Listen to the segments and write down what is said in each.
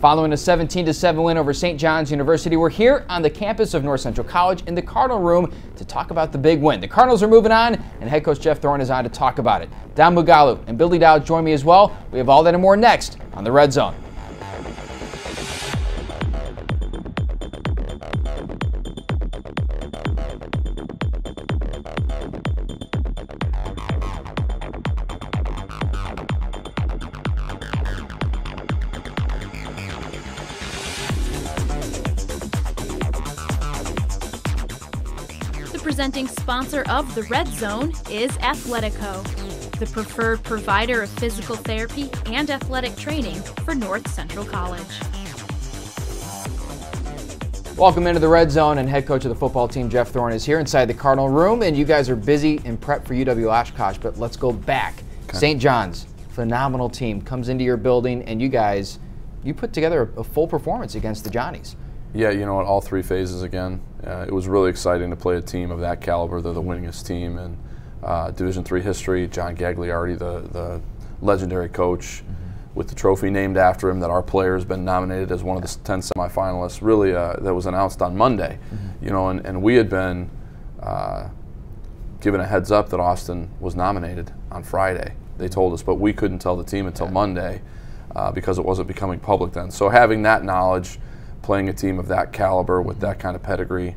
Following a 17-7 win over St. John's University, we're here on the campus of North Central College in the Cardinal room to talk about the big win. The Cardinals are moving on, and head coach Jeff Thorne is on to talk about it. Dom Muoghalu and Billy Douds join me as well. We have all that and more next on the Red Zone. Presenting sponsor of the Red Zone is Athletico, the preferred provider of physical therapy and athletic training for North Central College. Welcome into the Red Zone, and head coach of the football team Jeff Thorne is here inside the Cardinal room, and you guys are busy in prep for UW-Oshkosh, but let's go back. Okay. St. John's, phenomenal team, comes into your building, and you put together a full performance against the Johnnies. Yeah, you know, at all three phases again. It was really exciting to play a team of that caliber. They're the winningest team in Division III history. John Gagliardi, the legendary coach, with the trophy named after him that our player has been nominated as one of the 10 semifinalists. Really, that was announced on Monday. You know, and we had been given a heads up that Austin was nominated on Friday. They told us, but we couldn't tell the team until Monday because it wasn't becoming public then. So having that knowledge, playing a team of that caliber with that kind of pedigree,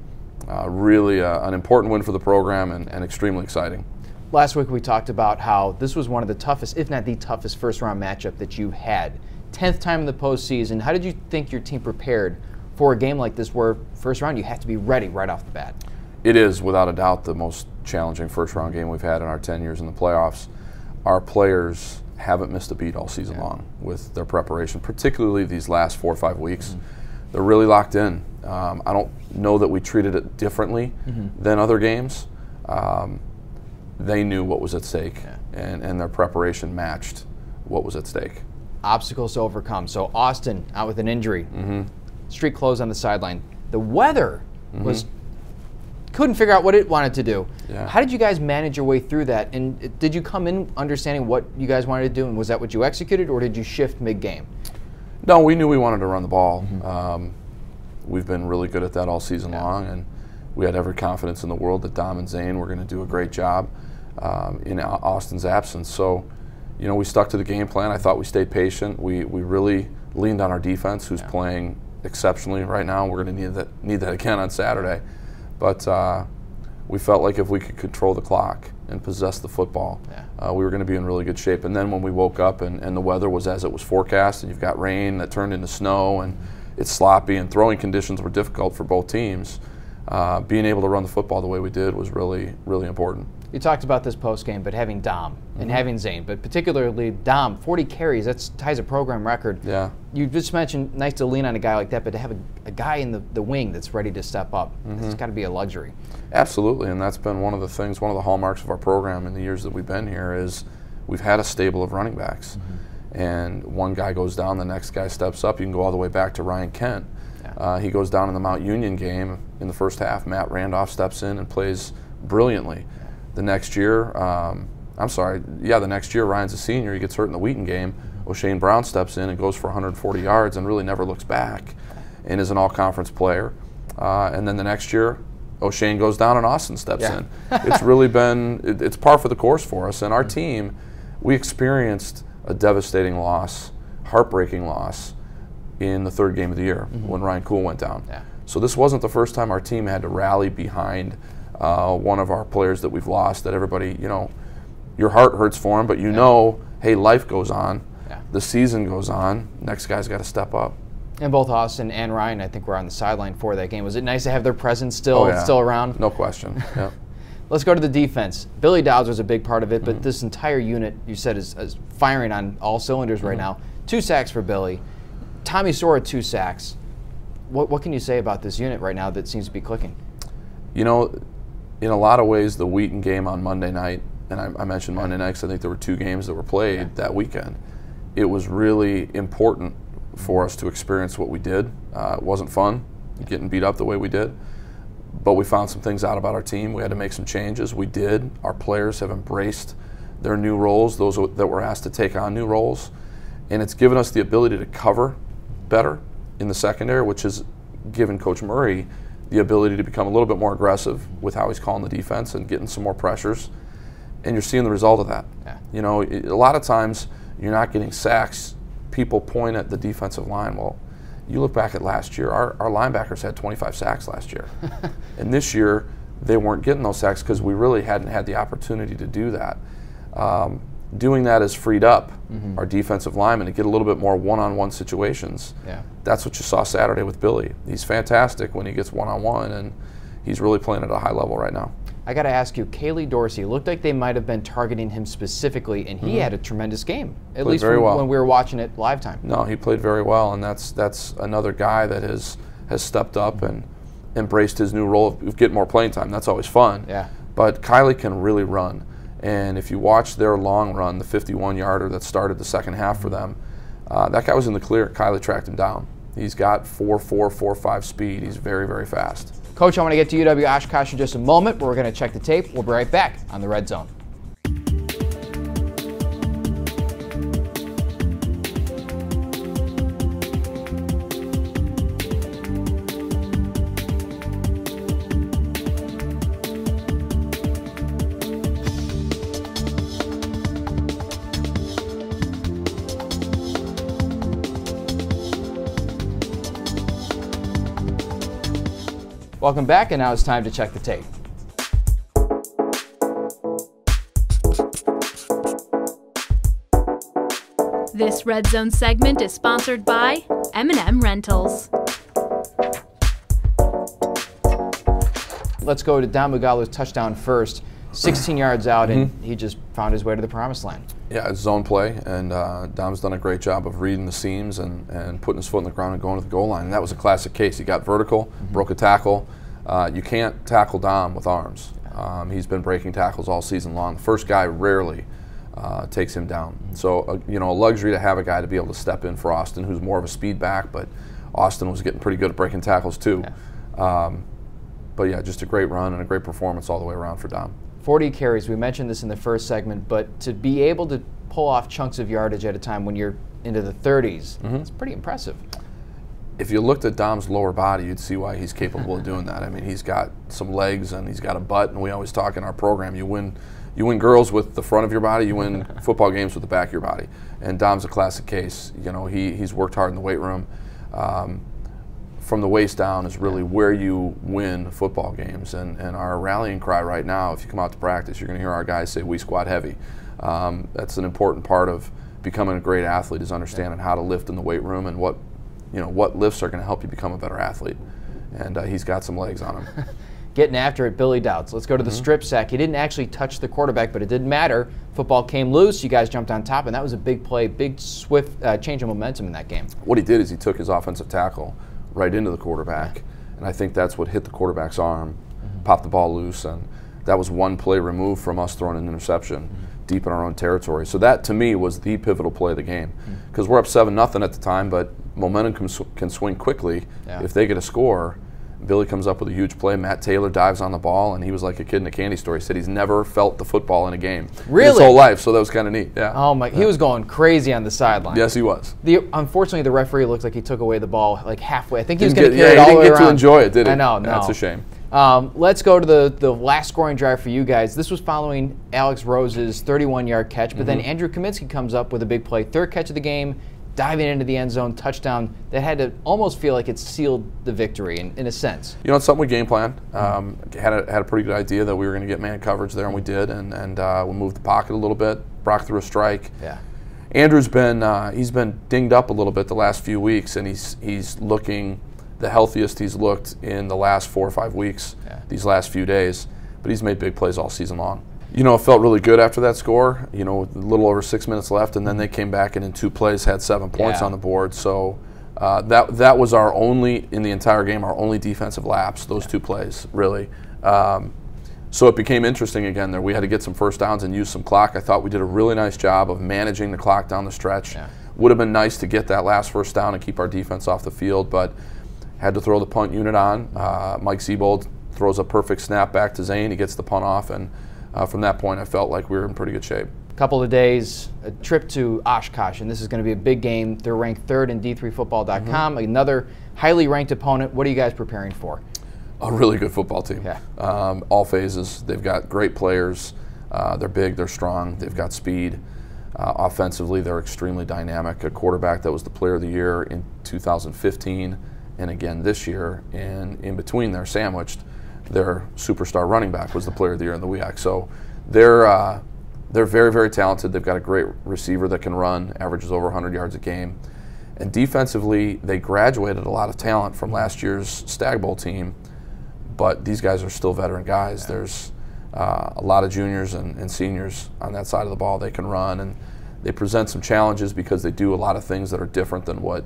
really an important win for the program and extremely exciting. Last week we talked about how this was one of the toughest, if not the toughest, first-round matchup that you had. 10th time in the postseason. How did you think your team prepared for a game like this where first round you have to be ready right off the bat? It is, without a doubt, the most challenging first-round game we've had in our 10 years in the playoffs. Our players haven't missed a beat all season long with their preparation, particularly these last 4 or 5 weeks. They're really locked in. I don't know that we treated it differently than other games. They knew what was at stake, and their preparation matched what was at stake. Obstacles to overcome. So Austin out with an injury. Street closed on the sideline. The weather was couldn't figure out what it wanted to do. How did you guys manage your way through that? And did you come in understanding what you guys wanted to do, and was that what you executed, or did you shift mid-game? No, we knew we wanted to run the ball. We've been really good at that all season long, and we had every confidence in the world that Dom and Zane were going to do a great job in Austin's absence. So, you know, we stuck to the game plan. I thought we stayed patient. We really leaned on our defense, who's playing exceptionally right now. We're going to need that again on Saturday. But we felt like if we could control the clock and possess the football, we were going to be in really good shape. And then when we woke up and the weather was as it was forecast, and you've got rain that turned into snow, and it's sloppy, and throwing conditions were difficult for both teams, being able to run the football the way we did was really, really important. You talked about this post-game, but having Dom and having Zane, but particularly Dom, 40 carries, that ties a program record. You just mentioned nice to lean on a guy like that, but to have a guy in the wing that's ready to step up, it's got to be a luxury. Absolutely, and that's been one of the things, one of the hallmarks of our program in the years that we've been here is we've had a stable of running backs. And one guy goes down, the next guy steps up. You can go all the way back to Ryan Kent. He goes down in the Mount Union game in the first half. Matt Randolph steps in and plays brilliantly. The next year, the next year Ryan's a senior. He gets hurt in the Wheaton game. O'Shane Brown steps in and goes for 140 yards and really never looks back and is an all-conference player. And then the next year, O'Shane goes down and Austin steps in. It's really been, it's par for the course for us. And our team, we experienced a devastating loss, heartbreaking loss in the third game of the year when Ryan Kuhl went down. So this wasn't the first time our team had to rally behind one of our players that we've lost, that everybody, you know, your heart hurts for him, but you know, hey, life goes on, the season goes on, next guy's got to step up. And both Austin and Ryan, I think, were on the sideline for that game. Was it nice to have their presence still around? No question. Let's go to the defense. Billy Douds was a big part of it, but this entire unit, you said, is firing on all cylinders right now. 2 sacks for Billy. Tommy Sora, 2 sacks. What can you say about this unit right now that seems to be clicking? You know, in a lot of ways, the Wheaton game on Monday night, and I mentioned Monday night because I think there were 2 games that were played that weekend. It was really important for us to experience what we did. It wasn't fun getting beat up the way we did, but we found some things out about our team. We had to make some changes. We did. Our players have embraced their new roles, those that were asked to take on new roles, and it's given us the ability to cover better in the secondary, which has given Coach Murray the ability to become a little bit more aggressive with how he's calling the defense and getting some more pressures. And you're seeing the result of that. Yeah. You know, a lot of times you're not getting sacks. People point at the defensive line. Well, you look back at last year, our linebackers had 25 sacks last year. And this year, they weren't getting those sacks because we really hadn't had the opportunity to do that. Doing that has freed up our defensive linemen to get a little bit more one-on-one situations. Yeah. That's what you saw Saturday with Billy. He's fantastic when he gets one-on-one, and he's really playing at a high level right now. I got to ask you, Cayley Dorsey, looked like they might have been targeting him specifically, and he had a tremendous game, at least when we were watching it live time. No, he played very well, and that's another guy that has stepped up and embraced his new role of getting more playing time. That's always fun. Yeah. But Kylie can really run. And if you watch their long run, the 51-yarder that started the second half for them, that guy was in the clear. Kylie tracked him down. He's got 4.4, 4.5 speed. He's very, very fast. Coach, I want to get to UW Oshkosh in just a moment, but we're going to check the tape. We'll be right back on the Red Zone. Welcome back, and now it's time to check the tape. This Red Zone segment is sponsored by M&M Rentals. Let's go to Dom Muoghalu's touchdown first. 16 yards out, and he just found his way to the promised land. Yeah, it's zone play, and Dom's done a great job of reading the seams and putting his foot in the ground and going to the goal line. And that was a classic case. He got vertical, broke a tackle. You can't tackle Dom with arms. He's been breaking tackles all season long. The first guy rarely takes him down. So, you know, a luxury to have a guy to be able to step in for Austin, who's more of a speed back, but Austin was getting pretty good at breaking tackles too. Yeah. But yeah, just a great run and a great performance all the way around for Dom. 40 carries, we mentioned this in the first segment, but to be able to pull off chunks of yardage at a time when you're into the 30s, it's pretty impressive. If you looked at Dom's lower body, you'd see why he's capable of doing that. I mean, he's got some legs and he's got a butt, and we always talk in our program, you win girls with the front of your body, you win football games with the back of your body. And Dom's a classic case. You know, he's worked hard in the weight room. From the waist down is really where you win football games. And our rallying cry right now, if you come out to practice, you're going to hear our guys say, "We squat heavy." That's an important part of becoming a great athlete, is understanding how to lift in the weight room and what lifts are going to help you become a better athlete. And he's got some legs on him. Getting after it, Billy Douds. Let's go to the strip sack. He didn't actually touch the quarterback, but it didn't matter. Football came loose. You guys jumped on top, and that was a big play, big swift change of momentum in that game. What he did is he took his offensive tackle right into the quarterback, and I think that's what hit the quarterback's arm, popped the ball loose, and that was one play removed from us throwing an interception deep in our own territory. So that, to me, was the pivotal play of the game, because we're up 7-0 at the time, but momentum can swing quickly if they get a score. Billy comes up with a huge play. Matt Taylor dives on the ball, and he was like a kid in a candy store. He said he's never felt the football in a game his whole life, so that was kind of neat. Yeah. Oh my! He was going crazy on the sideline. Yes, he was. Unfortunately, the referee looked like he took away the ball like halfway. I think he was going to carry it all the way around. He didn't get to enjoy it, did he? I know. No. That's a shame. Let's go to the last scoring drive for you guys. This was following Alex Rose's 31-yard catch, but then Andrew Kaminsky comes up with a big play, third catch of the game, diving into the end zone, touchdown that had to almost feel like it sealed the victory in a sense. You know, it's something we game planned. Had a pretty good idea that we were going to get man coverage there, and we did, and we moved the pocket a little bit. Brock threw a strike. Yeah. Andrew's been he's been dinged up a little bit the last few weeks, and he's looking the healthiest he's looked in the last 4 or 5 weeks, these last few days. But he's made big plays all season long. You know, it felt really good after that score, you know, with a little over 6 minutes left, and then they came back and in 2 plays had 7 points on the board. So that was our only, in the entire game, our only defensive lapse, those 2 plays, really. So it became interesting again there. We had to get some first downs and use some clock. I thought we did a really nice job of managing the clock down the stretch. Would have been nice to get that last first down and keep our defense off the field, but had to throw the punt unit on. Mike Siebold throws a perfect snap back to Zane. He gets the punt off, and from that point, I felt like we were in pretty good shape. couple of days, a trip to Oshkosh, and this is going to be a big game. They're ranked 3rd in D3Football.com, another highly ranked opponent. What are you guys preparing for? A really good football team. Yeah. All phases. They've got great players. They're big, they're strong, they've got speed. Offensively, they're extremely dynamic. A quarterback that was the player of the year in 2015 and again this year, and in between they're sandwiched. Their superstar running back was the player of the year in the WEAC. So they're very, very talented. They've got a great receiver that can run, averages over 100 yards a game. And defensively, they graduated a lot of talent from last year's Stag Bowl team, but these guys are still veteran guys. Yeah. There's a lot of juniors and seniors on that side of the ball. They can run, and they present some challenges because they do a lot of things that are different than what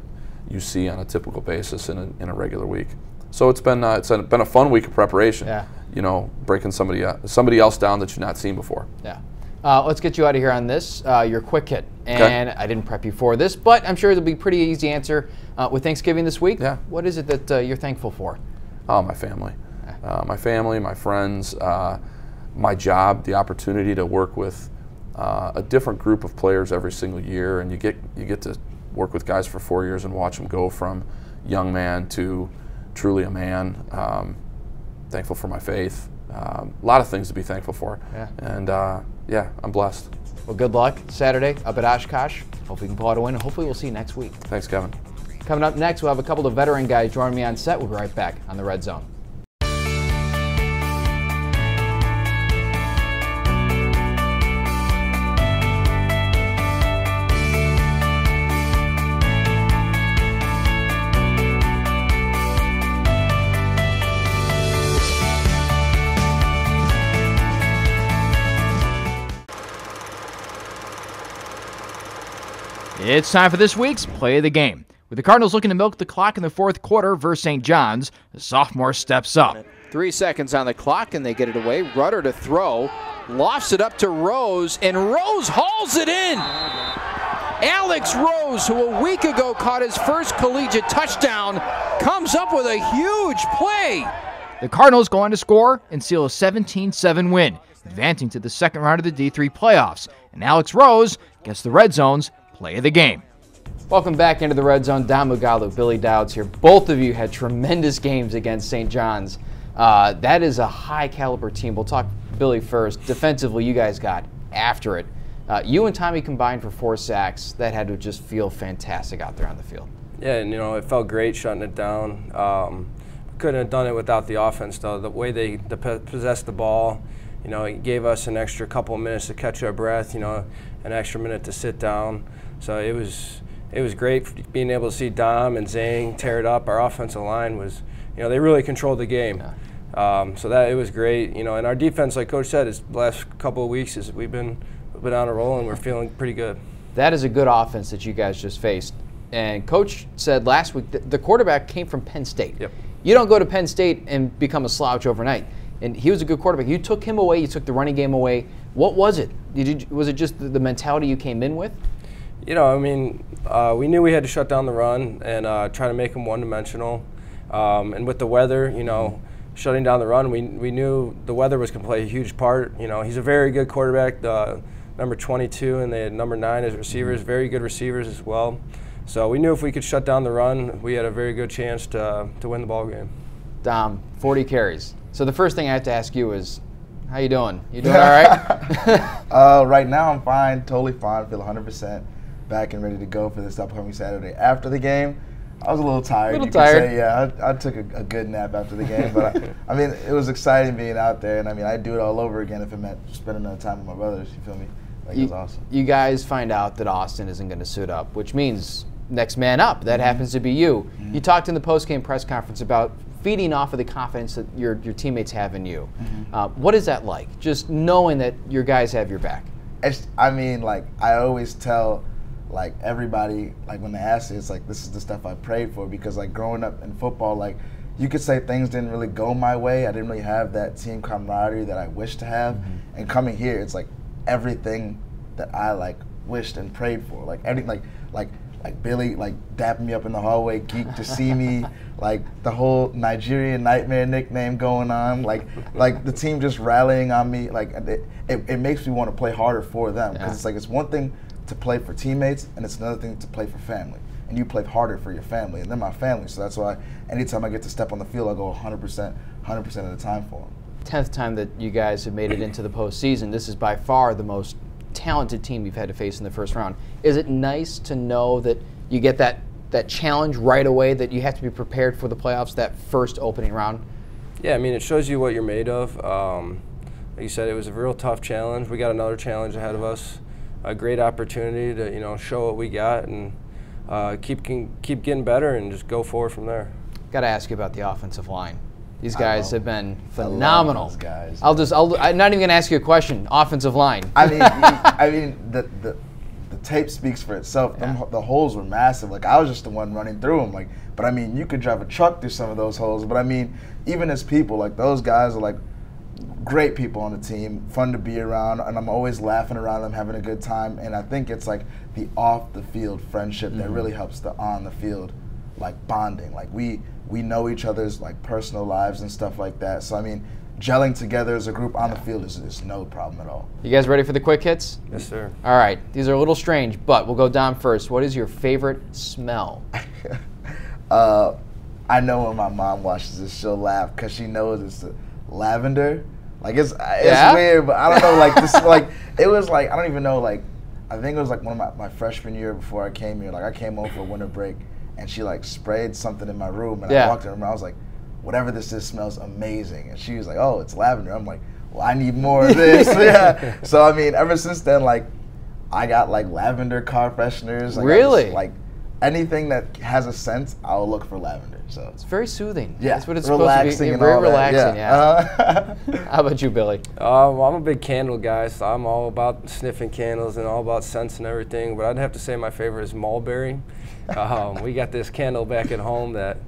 you see on a typical basis in a regular week. So it's been a fun week of preparation. Yeah. You know, breaking somebody else down that you've not seen before. Yeah. Let's get you out of here on this. Your quick hit, and I didn't prep you for this, but I'm sure it'll be a pretty easy answer. With Thanksgiving this week, yeah. What is it that you're thankful for? Oh, my family. My family, my friends, my job, the opportunity to work with a different group of players every single year, and you get to work with guys for 4 years and watch them go from young man to truly a man. Thankful for my faith. A lot of things to be thankful for. Yeah. And yeah, I'm blessed. Well, good luck Saturday up at Oshkosh. Hope we can pull out a win, and hopefully we'll see you next week. Thanks, Kevin. Coming up next, we'll have a couple of veteran guys joining me on set. We'll be right back on the Red Zone. It's time for this week's Play of the Game. With the Cardinals looking to milk the clock in the fourth quarter versus St. John's, the sophomore steps up. 3 seconds on the clock, and they get it away. Rudder to throw. Lofts it up to Rose, and Rose hauls it in! Alex Rose, who a week ago caught his first collegiate touchdown, comes up with a huge play! The Cardinals go on to score and seal a 17-7 win, advancing to the second round of the D3 playoffs. And Alex Rose gets the Red Zone's Play of the Game. Welcome back into the Red Zone. Dom Muoghalu, Billy Douds here. Both of you had tremendous games against St. John's. That is a high-caliber team. We'll talk Billy first. Defensively, you guys got after it. You and Tommy combined for 4 sacks. That had to just feel fantastic out there on the field. Yeah, and it felt great shutting it down. Couldn't have done it without the offense, though. The way they possessed the ball, it gave us an extra couple of minutes to catch our breath, an extra minute to sit down. So it was great being able to see Dom and Zane tear it up. Our offensive line was, they really controlled the game. Yeah. So it was great. And our defense, like Coach said, is the last couple of weeks we've been on a roll, and we're feeling pretty good. That is a good offense that you guys just faced. And Coach said last week that the quarterback came from Penn State. Yep. You don't go to Penn State and become a slouch overnight. And he was a good quarterback. You took him away. You took the running game away. What was it? Was it just the mentality you came in with? We knew we had to shut down the run and try to make him one-dimensional. And with the weather, shutting down the run, we knew the weather was going to play a huge part. He's a very good quarterback, number 22, and they had number 9 as receivers, very good receivers as well. So we knew if we could shut down the run, we had a very good chance to win the ball game. Dom, 40 carries. So the first thing I have to ask you is, how you doing? You doing all right? Right now I'm fine, totally fine, feel 100% back and ready to go for this upcoming Saturday. After the game, I was a little tired. A little tired. Say, yeah, I took a good nap after the game, but it was exciting being out there, and I'd do it all over again if it meant spending another time with my brothers. You feel me? It was awesome. You guys find out that Austin isn't going to suit up, which means next man up. That happens to be you. Mm-hmm. You talked in the post-game press conference about feeding off of the confidence that your teammates have in you. Mm-hmm. What is that like? Just knowing that your guys have your back. I always tell everybody, when they ask me, it's this is the stuff I prayed for, because growing up in football, you could say things didn't really go my way. I didn't really have that team camaraderie that I wished to have. Mm-hmm. And coming here, it's everything that I wished and prayed for. like Billy, like dapping me up in the hallway, geek to see me, like the whole Nigerian Nightmare nickname going on, like the team just rallying on me, like it makes me want to play harder for them, because it's like it's one thing to play for teammates and it's another thing to play for family, and you play harder for your family, and they're my family, so that's why anytime I get to step on the field, I go 100% of the time for them. 10th time that you guys have made it into the postseason. This is by far the most talented team you've had to face in the first round. Is it nice to know that you get that challenge right away, that you have to be prepared for the playoffs, that first opening round? Yeah, I mean, it shows you what you're made of. Like you said, it was a real tough challenge. We got another challenge ahead of us. A great opportunity to show what we got and keep getting better and just go forward from there. Got to ask you about the offensive line. These guys have been phenomenal. I love those guys. I'm not even going to ask you a question. Offensive line. I mean, the tape speaks for itself. Yeah. The holes were massive. Like, I was just the one running through them. Like, but I mean, you could drive a truck through some of those holes. But I mean, even as people, like, those guys are like great people on the team, fun to be around, and I'm always laughing around them, having a good time. And I think it's like the off the field friendship that really helps the on the field, like, bonding. Like, we know each other's like personal lives and stuff like that. So I mean, gelling together as a group on the field is no problem at all. You guys ready for the quick hits? Yes, sir. All right. These are a little strange, but we'll go Dom first. What is your favorite smell? I know when my mom watches this, she'll laugh because she knows it's the lavender. Like, it's weird, but I don't know. Like, this, like, it was like, I don't even know. Like, I think it was like one of my freshman year before I came here. Like, I came home for winter break, and she like sprayed something in my room, and I walked in the room, and I was like, whatever this is smells amazing. And she was like, oh, it's lavender. I'm like, well, I need more of this. Yeah. So I mean, ever since then, like, I got like lavender car fresheners. Like, really? Like, anything that has a scent, I'll look for lavender. So it's very soothing. Yeah. That's what it's relaxing supposed to be. And very all relaxing. That. Yeah. How about you, Billy? Well, I'm a big candle guy, so I'm all about sniffing candles and all about scents and everything. But I'd have to say my favorite is mulberry. We got this candle back at home that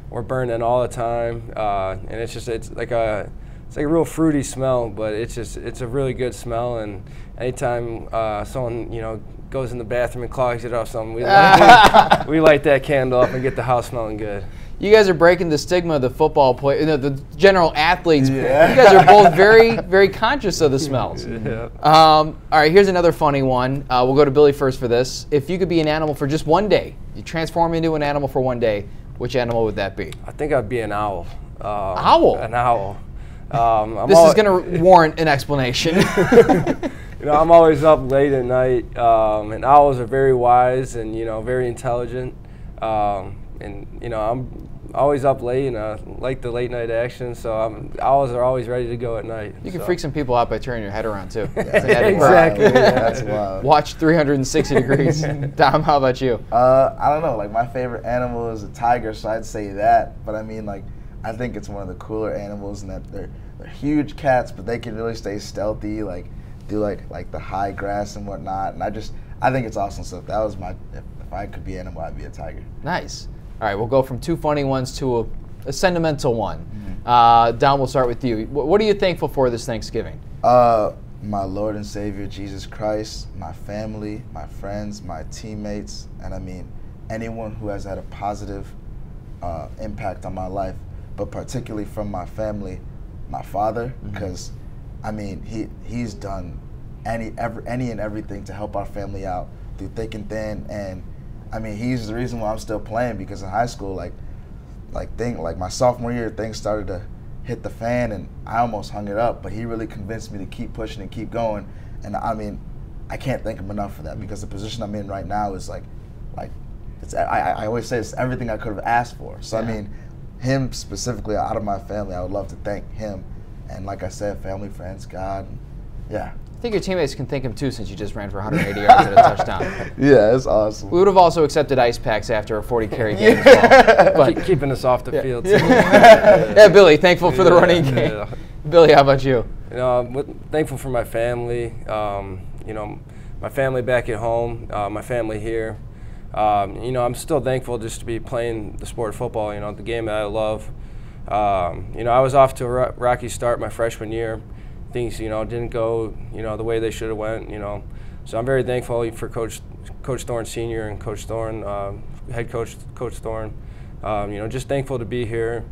we're burning all the time, and it's like a real fruity smell, but it's a really good smell. And anytime someone goes in the bathroom and clogs it up, something we light that candle up and get the house smelling good. You guys are breaking the stigma of the football player, the general athletes. Yeah. You guys are both very, very conscious of the smells. Yeah. All right, here's another funny one. We'll go to Billy first for this. If you could be an animal for just one day, you transform into an animal for one day, which animal would that be? I think I'd be an owl. Owl? An owl. This is going to warrant an explanation. I'm always up late at night, and owls are very wise and very intelligent. And I'm always up late, and I like the late night action. So owls are always ready to go at night. You can freak some people out by turning your head around too. Exactly. Yeah, that's wild. Watch 360 degrees. Dom, how about you? I don't know. Like, my favorite animal is a tiger, so I'd say that. But I mean, like, I think it's one of the cooler animals, and that they're huge cats, but they can really stay stealthy, like do like the high grass and whatnot. And I think it's awesome. So if that was if I could be an animal, I'd be a tiger. Nice. All right, we'll go from two funny ones to a sentimental one. Mm-hmm. Don, we'll start with you. What are you thankful for this Thanksgiving? My Lord and Savior, Jesus Christ, my family, my friends, my teammates, and I mean, anyone who has had a positive impact on my life, but particularly from my family, my father, because I mean, he's done any and everything to help our family out through thick and thin, and I mean, he's the reason why I'm still playing, because in high school, like my sophomore year, things started to hit the fan, and I almost hung it up, but he really convinced me to keep pushing and keep going, and I mean, I can't thank him enough for that, because the position I'm in right now is like it's I always say it's everything I could have asked for. So I mean, him specifically out of my family, I would love to thank him, and like I said, family, friends, God, yeah. I think your teammates can thank him too, since you just ran for 180 yards and a touchdown. Yeah, it's awesome. We would have also accepted ice packs after a 40-carry game as well. But keeping us off the field. Yeah, Billy, thankful for the running game. Yeah. Billy, how about you? Thankful for my family. My family back at home, my family here. I'm still thankful just to be playing the sport of football. The game that I love. I was off to a rocky start my freshman year. Things didn't go the way they should have went. So I'm very thankful for Coach Coach Thorne Sr. and Coach Thorne, head coach, Coach Thorne. Just thankful to be here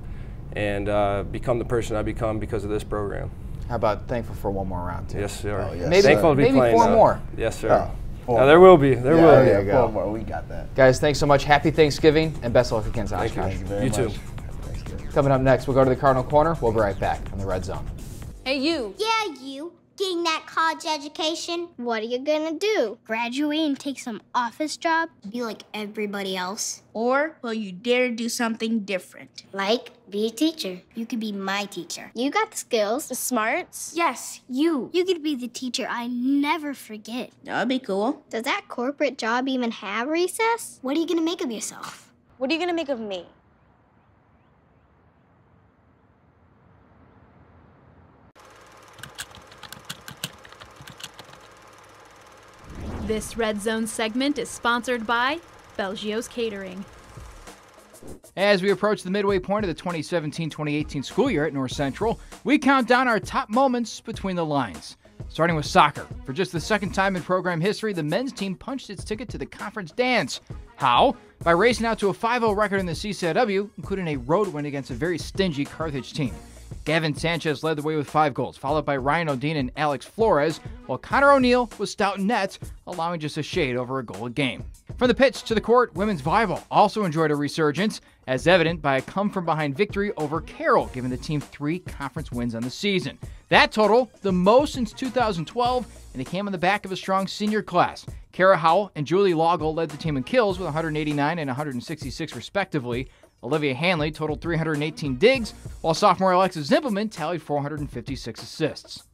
and become the person I become because of this program. How about thankful for one more round, too? Yes, sir. Oh, yes, maybe sir. Thankful to be maybe playing, 4 more. Yes, sir. Oh, 4 there will be. There will be. There you go. 4 more. We got that. Guys, thanks so much. Happy Thanksgiving and best of luck against Oshkosh. Thank you very You much. too. Coming up next, we'll go to the Cardinal Corner. We'll be right back on the Red Zone. Hey, you. Yeah, you. Getting that college education. What are you gonna do? Graduate and take some office job? Be like everybody else. Or will you dare do something different? Like, be a teacher. You could be my teacher. You got the skills, the smarts. Yes, you. You could be the teacher I never forget. That'd be cool. Does that corporate job even have recess? What are you gonna make of yourself? What are you gonna make of me? This Red Zone segment is sponsored by Belgio's Catering. As we approach the midway point of the 2017-2018 school year at North Central, we count down our top moments between the lines. Starting with soccer. For just the second time in program history, the men's team punched its ticket to the conference dance. How? By racing out to a 5-0 record in the CCIW, including a road win against a very stingy Carthage team. Gavin Sanchez led the way with 5 goals, followed by Ryan O'Dean and Alex Flores, while Connor O'Neill was stout in net, allowing just a shade over a goal a game. From the pitch to the court, women's volleyball also enjoyed a resurgence, as evident by a come-from-behind victory over Carroll, giving the team 3 conference wins on the season. That total, the most since 2012, and it came on the back of a strong senior class. Kara Howell and Julie Loggle led the team in kills with 189 and 166 respectively. Olivia Hanley totaled 318 digs, while sophomore Alexis Zimpelman tallied 456 assists.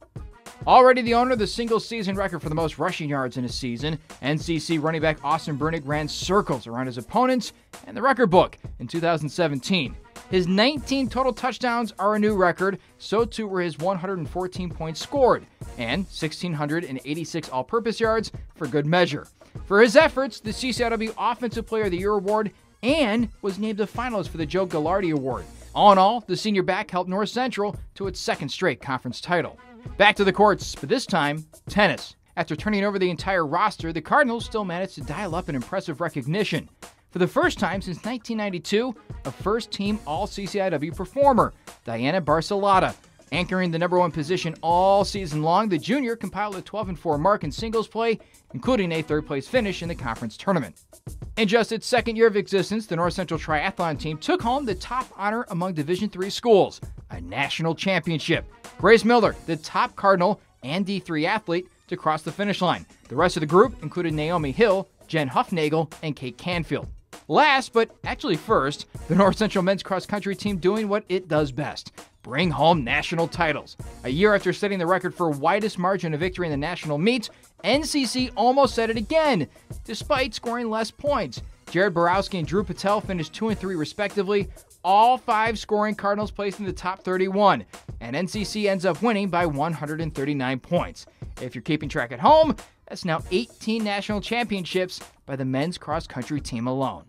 Already the owner of the single-season record for the most rushing yards in a season, NCC running back Austin Brunig ran circles around his opponents and the record book in 2017. His 19 total touchdowns are a new record, so too were his 114 points scored, and 1,686 all-purpose yards for good measure. For his efforts, the CCIW Offensive Player of the Year award and was named a finalist for the Joe Gallardi Award. All in all, the senior back helped North Central to its second straight conference title. Back to the courts, but this time, tennis. After turning over the entire roster, the Cardinals still managed to dial up an impressive recognition. For the first time since 1992, a first-team All-CCIW performer, Diana Barcelata. Anchoring the #1 position all season long, the junior compiled a 12-4 mark in singles play, including a third-place finish in the conference tournament. In just its second year of existence, the North Central Triathlon team took home the top honor among Division III schools, a national championship. Grace Miller, the top Cardinal and D3 athlete, to cross the finish line. The rest of the group included Naomi Hill, Jen Huffnagel, and Kate Canfield. Last, but actually first, the North Central men's cross-country team doing what it does best: bring home national titles. A year after setting the record for widest margin of victory in the national meets, NCC almost set it again, despite scoring less points. Jared Borowski and Drew Patel finished 2 and 3 respectively, all 5 scoring Cardinals placed in the top 31, and NCC ends up winning by 139 points. If you're keeping track at home, that's now 18 national championships by the men's cross-country team alone.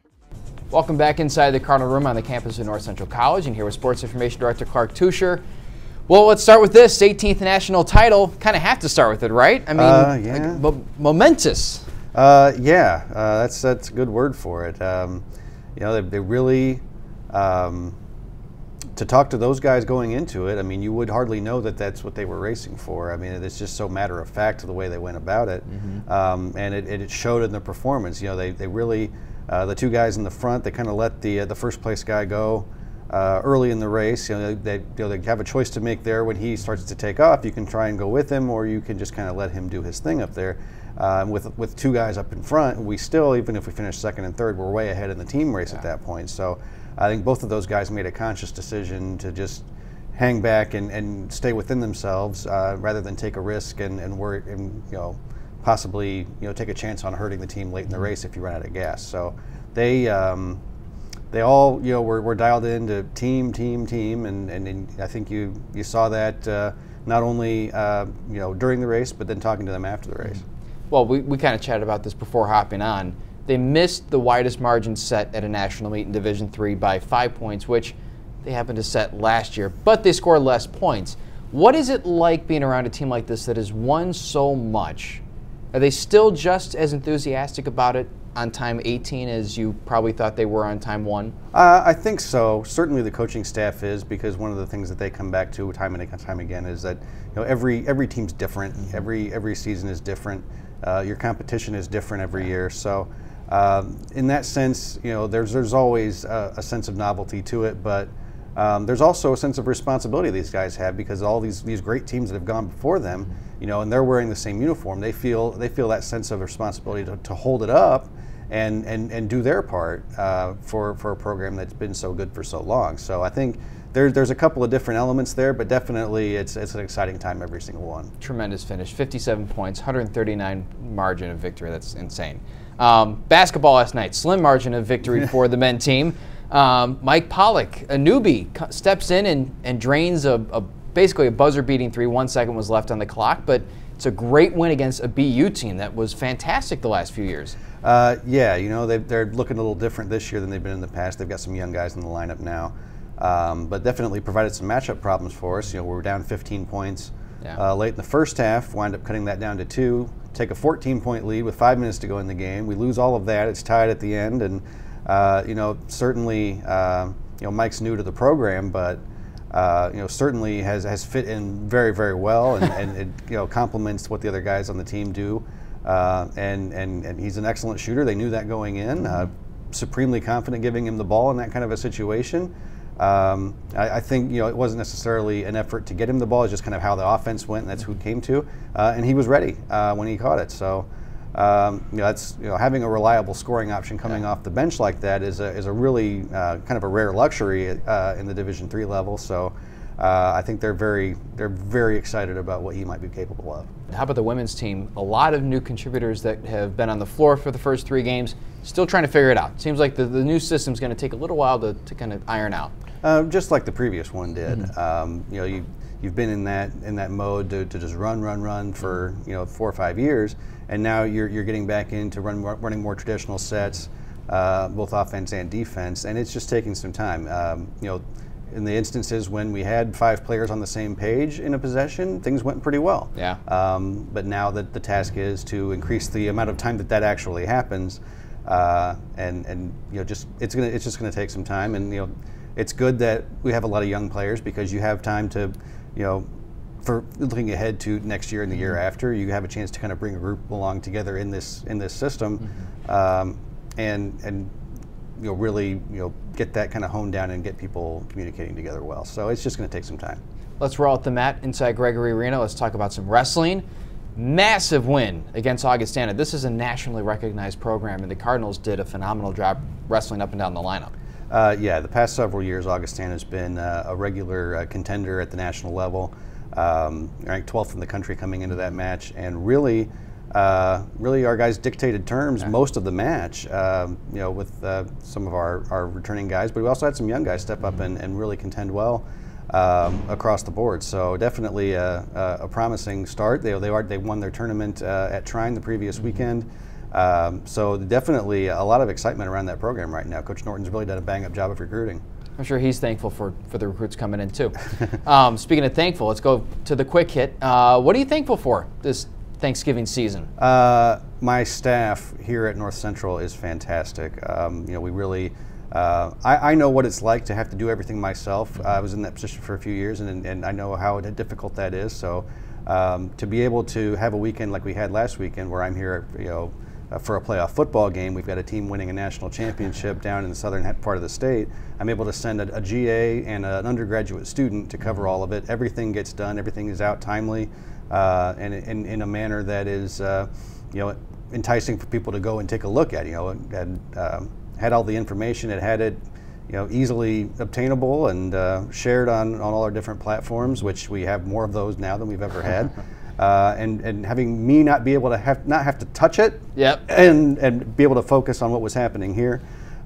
Welcome back inside the Cardinal Room on the campus of North Central College, and here with Sports Information Director Clark Tuscher. Well, let's start with this 18th national title. Kind of have to start with it, right? I mean, yeah. like, momentous. That's a good word for it. They really, to talk to those guys going into it, I mean, you would hardly know that that's what they were racing for. I mean, it's just so matter of fact to the way they went about it, and it showed in their performance. You know, they really. The 2 guys in the front, they kind of let the first place guy go early in the race. You know, they have a choice to make there. When he starts to take off, you can try and go with him, or you can just kind of let him do his thing up there. With 2 guys up in front, we still, even if we finish second and third, we're way ahead in the team race at that point. So I think both of those guys made a conscious decision to just hang back and stay within themselves rather than take a risk and worry and possibly take a chance on hurting the team late in the race if you run out of gas. So they all were dialed into team, and I think you saw that not only during the race, but then talking to them after the race. Well, we kind of chatted about this before hopping on. They missed the widest margin set at a national meet in Division III by 5 points, which they happened to set last year, but they scored less points. What is it like being around a team like this that has won so much Are they still just as enthusiastic about it on time 18 as you probably thought they were on time 1? I think so. Certainly the coaching staff is, because one of the things that they come back to time and time again is that every team's different. Every season is different. Your competition is different every year. So in that sense, there's always a sense of novelty to it, but there's also a sense of responsibility these guys have, because all these great teams that have gone before them, and they're wearing the same uniform. They feel that sense of responsibility to hold it up and do their part for a program that's been so good for so long. So I think there's a couple of different elements there, but definitely it's an exciting time every single one. Tremendous finish, 57 points, 139 margin of victory. That's insane. Basketball last night, slim margin of victory for the men team. Mike Pollock, a newbie, steps in and drains basically a buzzer-beating 3. 1 second was left on the clock, but it's a great win against a BU team that was fantastic the last few years. Yeah, they're looking a little different this year than they've been in the past. They've got some young guys in the lineup now, but definitely provided some matchup problems for us. We were down 15 points late in the first half, wind up cutting that down to 2, take a 14-point lead with 5 minutes to go in the game. We lose all of that. It's tied at the end, and certainly, Mike's new to the program, but certainly has fit in very, very well, and it complements what the other guys on the team do. And he's an excellent shooter. They knew that going in. Supremely confident giving him the ball in that kind of a situation. I think it wasn't necessarily an effort to get him the ball. It's just kind of how the offense went, and that's who it came to. And he was ready when he caught it. So. That's having a reliable scoring option coming off the bench like that is a really kind of a rare luxury in the Division III level. So I think they're very excited about what he might be capable of. How about the women's team? A lot of new contributors that have been on the floor for the first 3 games, still trying to figure it out. Seems like the new system's going to take a little while to kind of iron out. Just like the previous one did. You've been in that mode to just run for 4 or 5 years, and now you're getting back into running more traditional sets, both offense and defense, and it's just taking some time. In the instances when we had 5 players on the same page in a possession, things went pretty well. Yeah. But now that the task is to increase the amount of time that actually happens, and it's just gonna take some time, and it's good that we have a lot of young players, because you have time to, for looking ahead to next year and the year after, you have a chance to kind of bring a group along together in this system, and really get that kind of honed down and get people communicating together well. So it's just going to take some time. Let's roll out the mat inside Gregory Arena. Let's talk about some wrestling. Massive win against Augustana. This is a nationally recognized program, and the Cardinals did a phenomenal job wrestling up and down the lineup. Yeah, the past several years, Augustana has been a regular contender at the national level, ranked 12th in the country coming into that match, and really our guys dictated terms most of the match, with some of our returning guys, but we also had some young guys step up and really contend well across the board. So definitely a promising start. They won their tournament at Trine the previous weekend. So definitely a lot of excitement around that program right now. Coach Norton's really done a bang-up job of recruiting. I'm sure he's thankful for the recruits coming in too. Speaking of thankful, let's go to the quick hit. What are you thankful for this Thanksgiving season? My staff here at North Central is fantastic. We really, I know what it's like to have to do everything myself. I was in that position for a few years, and I know how difficult that is. So to be able to have a weekend like we had last weekend, where I'm here, for a playoff football game, we've got a team winning a national championship down in the southern part of the state. I'm able to send a GA and an undergraduate student to cover all of it. Everything gets done. Everything is out timely, and in a manner that is, enticing for people to go and take a look at. Had all the information. It had it, easily obtainable and shared on all our different platforms, which we have more of those now than we've ever had. And having me not be able to not have to touch it, and be able to focus on what was happening here,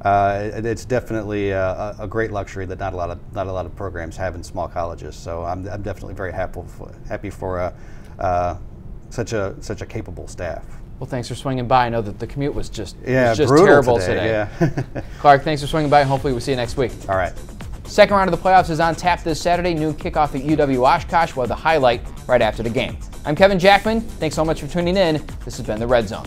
it's definitely a great luxury that not a lot of programs have in small colleges. So I'm definitely very happy for such a capable staff. Well, thanks for swinging by. I know that the commute was just brutal terrible today. Yeah. Clark, thanks for swinging by, and hopefully we'll see you next week. All right. Second round of the playoffs is on tap this Saturday. Noon kickoff at UW Oshkosh. We'll have the highlight right after the game. I'm Kevin Jackman. Thanks so much for tuning in. This has been The Red Zone.